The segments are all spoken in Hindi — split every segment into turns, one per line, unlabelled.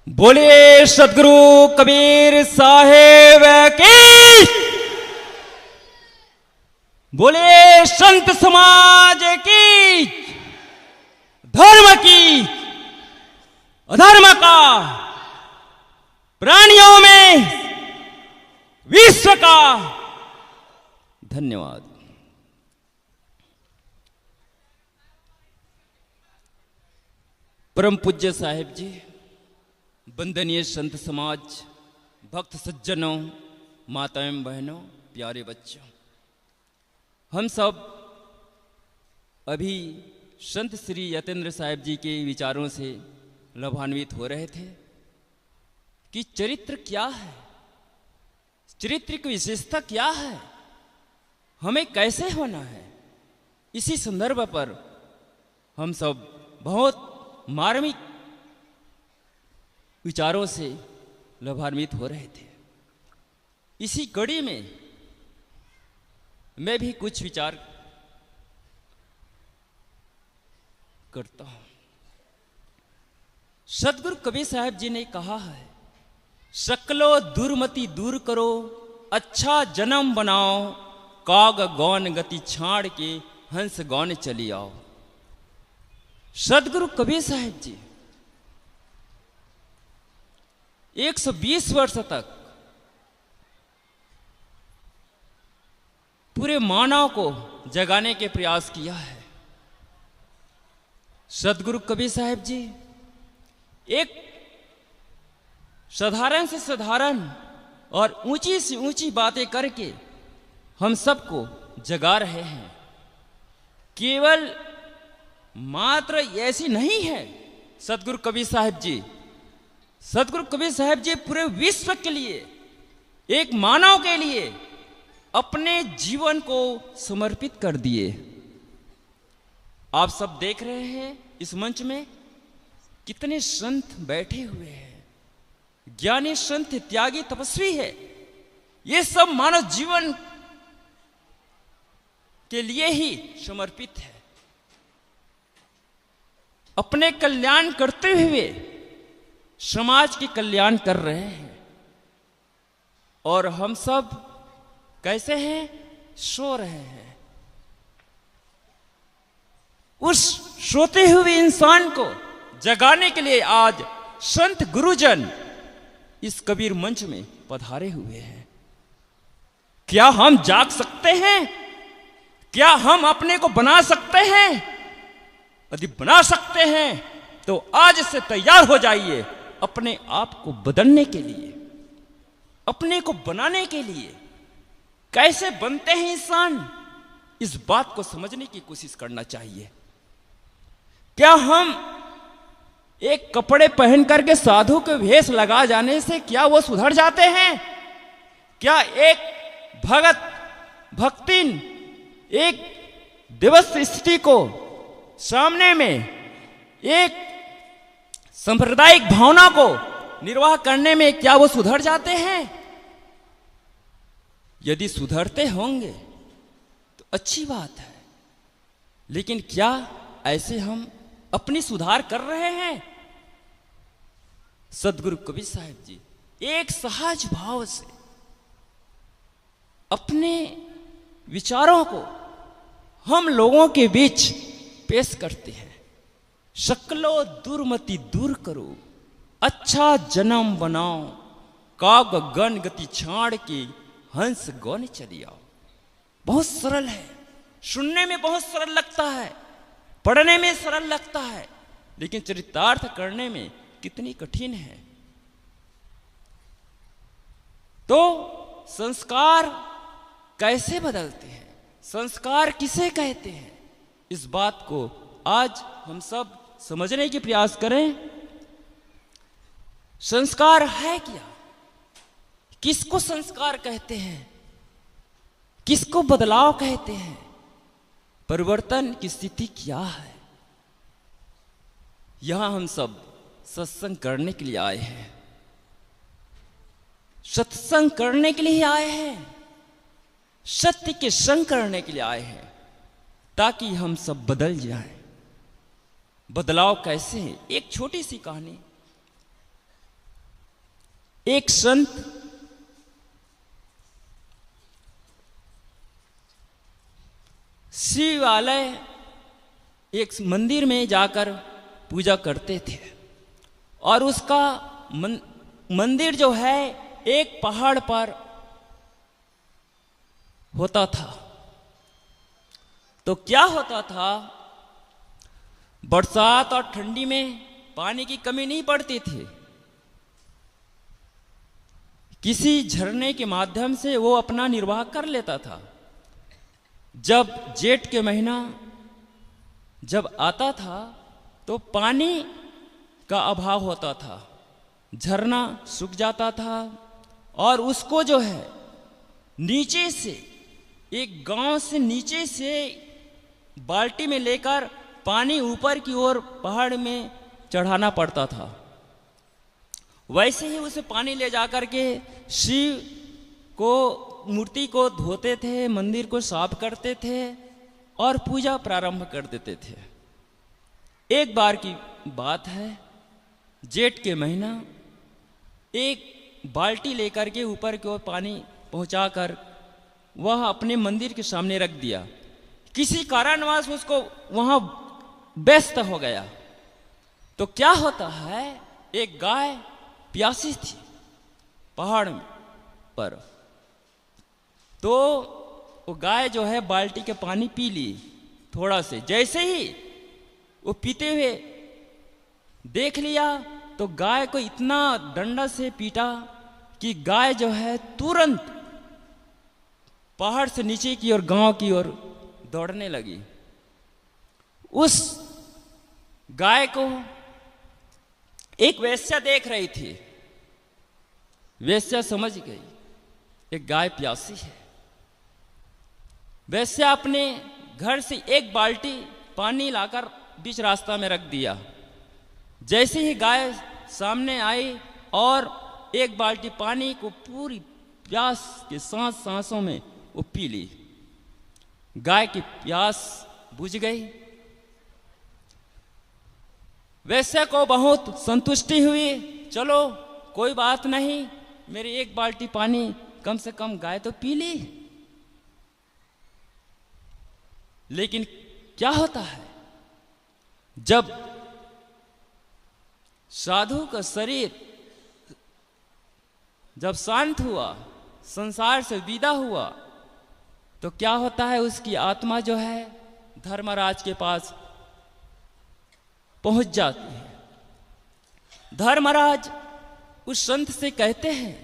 बोलिए सदगुरु कबीर साहेब की, बोलिए संत समाज की, धर्म की अधर्म का, प्राणियों में विश्व का। धन्यवाद। परम पूज्य साहेब जी, वंदनीय संत समाज, भक्त सज्जनों, माताएं बहनों, प्यारे बच्चों, हम सब अभी संत श्री यतेंद्र साहेब जी के विचारों से लाभान्वित हो रहे थे कि चरित्र क्या है, चरित्र की विशेषता क्या है, हमें कैसे होना है। इसी संदर्भ पर हम सब बहुत मार्मिक विचारों से लाभान्वित हो रहे थे। इसी कड़ी में मैं भी कुछ विचार करता हूं। सदगुरु कबीर साहब जी ने कहा है, सकलो दुर्मति दूर करो, अच्छा जन्म बनाओ, काग गौन गति छाड़ के हंस गौन चली आओ। सदगुरु कबीर साहब जी 120 वर्ष तक पूरे मानव को जगाने के प्रयास किया है। सदगुरु कबीर साहब जी एक साधारण से साधारण और ऊंची से ऊंची बातें करके हम सबको जगा रहे हैं। केवल मात्र ऐसी नहीं है सदगुरु कबीर साहब जी। सदगुरु कबीर साहब जी पूरे विश्व के लिए, एक मानव के लिए अपने जीवन को समर्पित कर दिए। आप सब देख रहे हैं इस मंच में कितने संत बैठे हुए हैं, ज्ञानी संत, त्यागी, तपस्वी है। ये सब मानव जीवन के लिए ही समर्पित है। अपने कल्याण करते हुए समाज के कल्याण कर रहे हैं। और हम सब कैसे हैं? सो रहे हैं। उस सोते हुए इंसान को जगाने के लिए आज संत गुरुजन इस कबीर मंच में पधारे हुए हैं। क्या हम जाग सकते हैं? क्या हम अपने को बना सकते हैं? यदि बना सकते हैं तो आज से तैयार हो जाइए अपने आप को बदलने के लिए, अपने को बनाने के लिए। कैसे बनते हैं इंसान, इस बात को समझने की कोशिश करना चाहिए। क्या हम एक कपड़े पहन करके साधु के वेश लगा जाने से क्या वो सुधर जाते हैं? क्या एक भगत भक्तिन एक दिवस स्थिति को सामने में एक सांप्रदायिक भावना को निर्वाह करने में क्या वो सुधर जाते हैं? यदि सुधरते होंगे तो अच्छी बात है, लेकिन क्या ऐसे हम अपनी सुधार कर रहे हैं? सदगुरु कबीर साहब जी एक सहज भाव से अपने विचारों को हम लोगों के बीच पेश करते हैं। सकलो दुर्मति दूर करो, अच्छा जन्म बनाओ, काग गण गति छाड़ के हंस गौन चली आओ। बहुत सरल है, सुनने में बहुत सरल लगता है, पढ़ने में सरल लगता है, लेकिन चरितार्थ करने में कितनी कठिन है। तो संस्कार कैसे बदलते हैं, संस्कार किसे कहते हैं, इस बात को आज हम सब समझने की प्रयास करें। संस्कार है क्या? किसको संस्कार कहते हैं? किसको बदलाव कहते हैं? परिवर्तन की स्थिति क्या है? यहां हम सब सत्संग करने के लिए आए हैं, सत्संग करने के लिए आए हैं, सत्य के संग करने के लिए आए हैं, ताकि हम सब बदल जाएं। बदलाव कैसे है? एक छोटी सी कहानी। एक संत शिवालय एक मंदिर में जाकर पूजा करते थे और उसका मंदिर जो है एक पहाड़ पर होता था। तो क्या होता था, बरसात और ठंडी में पानी की कमी नहीं पड़ती थी। किसी झरने के माध्यम से वो अपना निर्वाह कर लेता था। जब जेठ के महीना जब आता था तो पानी का अभाव होता था, झरना सूख जाता था और उसको जो है नीचे से, एक गांव से नीचे से बाल्टी में लेकर पानी ऊपर की ओर पहाड़ में चढ़ाना पड़ता था। वैसे ही उसे पानी ले जाकर के शिव को, मूर्ति को धोते थे, मंदिर को साफ करते थे और पूजा प्रारंभ कर देते थे। एक बार की बात है, जेठ के महीना, एक बाल्टी लेकर के ऊपर की ओर पानी पहुंचाकर वह अपने मंदिर के सामने रख दिया। किसी कारणवश उसको वहां व्यस्त हो गया। तो क्या होता है, एक गाय प्यासी थी पहाड़ पर, तो वो गाय जो है बाल्टी के पानी पी ली थोड़ा से। जैसे ही वो पीते हुए देख लिया तो गाय को इतना डंडा से पीटा कि गाय जो है तुरंत पहाड़ से नीचे की ओर, गांव की ओर दौड़ने लगी। उस गाय को एक वेश्या देख रही थी। वेश्या समझ गई एक गाय प्यासी है। वेश्या अपने घर से एक बाल्टी पानी लाकर बीच रास्ता में रख दिया। जैसे ही गाय सामने आई और एक बाल्टी पानी को पूरी प्यास के सांसों में वो पी ली। गाय की प्यास बुझ गई। वैश्या को बहुत संतुष्टि हुई, चलो कोई बात नहीं, मेरी एक बाल्टी पानी कम से कम गाय तो पी ली। लेकिन क्या होता है, जब साधु का शरीर जब शांत हुआ, संसार से विदा हुआ, तो क्या होता है, उसकी आत्मा जो है धर्मराज के पास पहुंच जाती है। धर्मराज उस संत से कहते हैं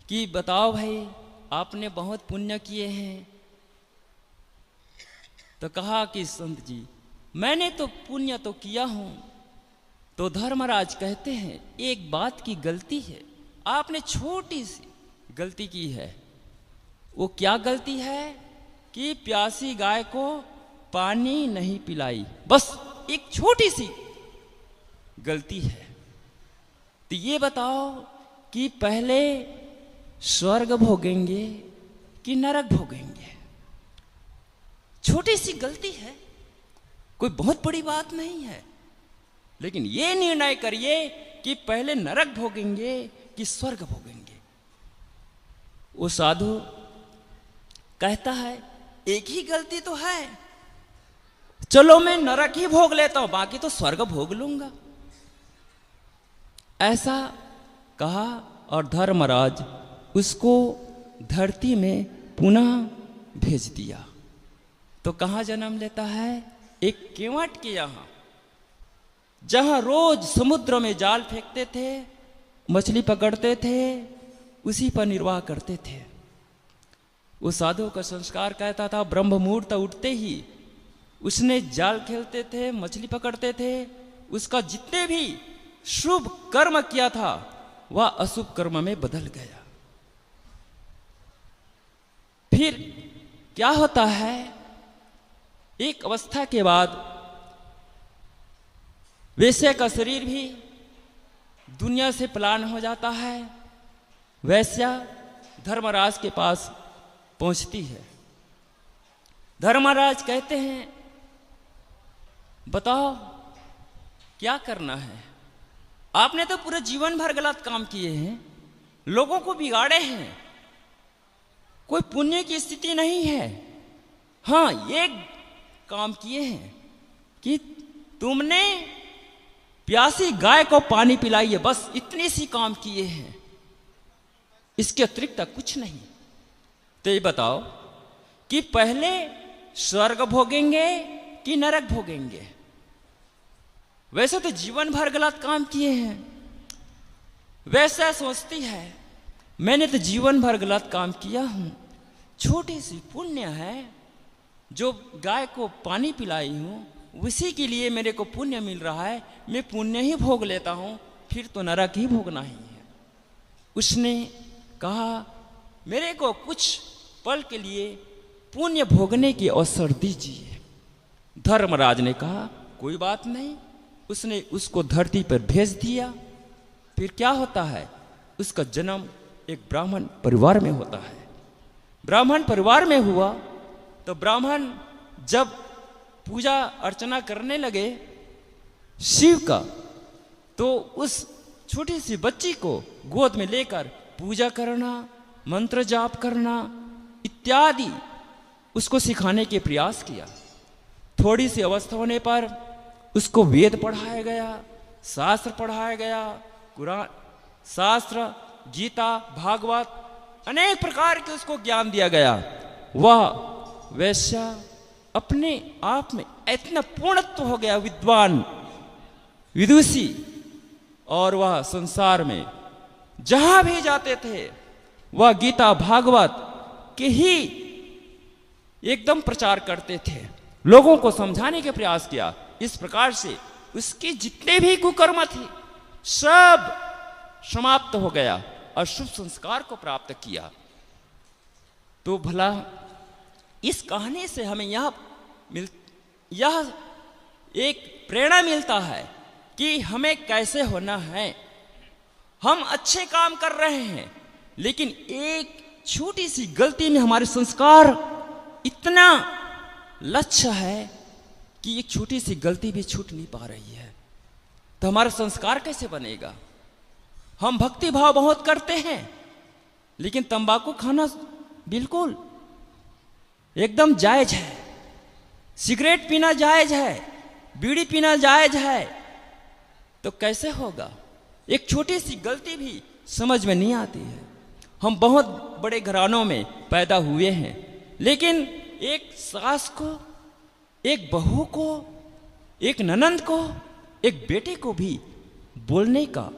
कि बताओ भाई, आपने बहुत पुण्य किए हैं। तो कहा कि संत जी, मैंने तो पुण्य तो किया हूं। तो धर्मराज कहते हैं एक बात की गलती है, आपने छोटी सी गलती की है। वो क्या गलती है कि प्यासी गाय को पानी नहीं पिलाई, बस एक छोटी सी गलती है। तो ये बताओ कि पहले स्वर्ग भोगेंगे कि नरक भोगेंगे? छोटी सी गलती है, कोई बहुत बड़ी बात नहीं है, लेकिन ये निर्णय करिए कि पहले नरक भोगेंगे कि स्वर्ग भोगेंगे। वो साधु कहता है एक ही गलती तो है, चलो मैं नरक ही भोग लेता हूं, बाकी तो स्वर्ग भोग लूंगा। ऐसा कहा और धर्मराज उसको धरती में पुनः भेज दिया। तो कहाँ जन्म लेता है? एक केवट के यहां, जहां रोज समुद्र में जाल फेंकते थे, मछली पकड़ते थे, उसी पर निर्वाह करते थे। वो साधु का संस्कार कहता था, ब्रह्म मुहूर्त उठते ही उसने जाल खेलते थे, मछली पकड़ते थे। उसका जितने भी शुभ कर्म किया था वह अशुभ कर्म में बदल गया। फिर क्या होता है, एक अवस्था के बाद वैश्य का शरीर भी दुनिया से पलायन हो जाता है। वैश्या धर्मराज के पास पहुंचती है। धर्मराज कहते हैं बताओ क्या करना है? आपने तो पूरा जीवन भर गलत काम किए हैं, लोगों को बिगाड़े हैं, कोई पुण्य की स्थिति नहीं है। हाँ, एक काम किए हैं कि तुमने प्यासी गाय को पानी पिलाई है, बस इतनी सी काम किए हैं, इसके अतिरिक्त कुछ नहीं। तो ये बताओ कि पहले स्वर्ग भोगेंगे कि नरक भोगेंगे? वैसे तो जीवन भर गलत काम किए हैं। वैसा सोचती है मैंने तो जीवन भर गलत काम किया हूं, छोटी सी पुण्य है, जो गाय को पानी पिलाई हूं उसी के लिए मेरे को पुण्य मिल रहा है, मैं पुण्य ही भोग लेता हूं, फिर तो नरक ही भोगना ही है। उसने कहा मेरे को कुछ पल के लिए पुण्य भोगने की अवसर दीजिए। धर्मराज ने कहा कोई बात नहीं। उसने उसको धरती पर भेज दिया। फिर क्या होता है, उसका जन्म एक ब्राह्मण परिवार में होता है। ब्राह्मण परिवार में हुआ तो ब्राह्मण जब पूजा अर्चना करने लगे शिव का, तो उस छोटी सी बच्ची को गोद में लेकर पूजा करना, मंत्र जाप करना इत्यादि उसको सिखाने के प्रयास किया। थोड़ी सी अवस्था होने पर उसको वेद पढ़ाया गया, शास्त्र पढ़ाया गया, कुरान, शास्त्र, गीता, भागवत, अनेक प्रकार के उसको ज्ञान दिया गया। वह वैश्या अपने आप में इतना पूर्णत्व हो गया, विद्वान, विदुषी, और वह संसार में जहां भी जाते थे वह गीता भागवत के ही एकदम प्रचार करते थे, लोगों को समझाने के प्रयास किया। इस प्रकार से उसके जितने भी कुकर्म थे सब समाप्त हो गया और शुभ संस्कार को प्राप्त किया। तो भला इस कहानी से हमें यह एक प्रेरणा मिलता है कि हमें कैसे होना है। हम अच्छे काम कर रहे हैं, लेकिन एक छोटी सी गलती में हमारे संस्कार इतना लक्ष्य है कि एक छोटी सी गलती भी छूट नहीं पा रही है, तो हमारा संस्कार कैसे बनेगा? हम भक्ति भाव बहुत करते हैं, लेकिन तंबाकू खाना बिल्कुल एकदम जायज है, सिगरेट पीना जायज है, बीड़ी पीना जायज है, तो कैसे होगा? एक छोटी सी गलती भी समझ में नहीं आती है। हम बहुत बड़े घरानों में पैदा हुए हैं, लेकिन एक सास को, एक बहू को, एक ननंद को, एक बेटे को भी बोलने का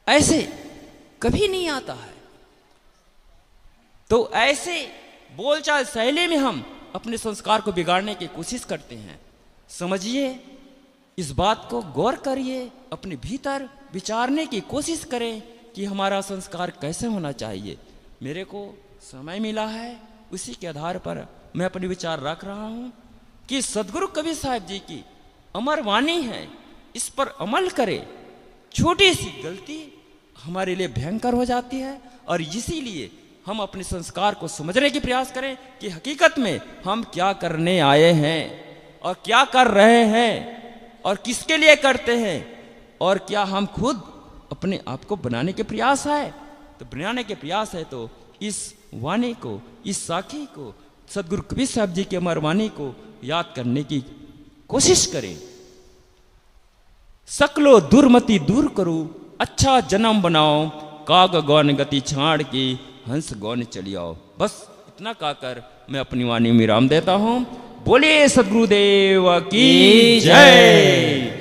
ऐसे कभी नहीं आता है। तो ऐसे बोलचाल शैली में हम अपने संस्कार को बिगाड़ने की कोशिश करते हैं। समझिए, इस बात को गौर करिए, अपने भीतर विचारने की कोशिश करें कि हमारा संस्कार कैसे होना चाहिए। मेरे को समय मिला है, उसी के आधार पर मैं अपने विचार रख रहा हूँ कि सदगुरु कबीर साहब जी की अमर वाणी है, इस पर अमल करें। छोटी सी गलती हमारे लिए भयंकर हो जाती है, और इसीलिए हम अपने संस्कार को समझने की प्रयास करें कि हकीकत में हम क्या करने आए हैं और क्या कर रहे हैं और किसके लिए करते हैं, और क्या हम खुद अपने आप को बनाने के प्रयास है। तो बनाने के प्रयास है तो इस वाणी को, इस साखी को, सदगुरु कबीर साहब जी की अमर वाणी को याद करने की कोशिश करें। सकलो दुर्मति दूर करो, अच्छा जन्म बनाओ, काग गौन गति छाड़ के हंस गौन चली आओ। बस इतना कहकर मैं अपनी वाणी में विराम देता हूं। बोले सदगुरुदेव की जय।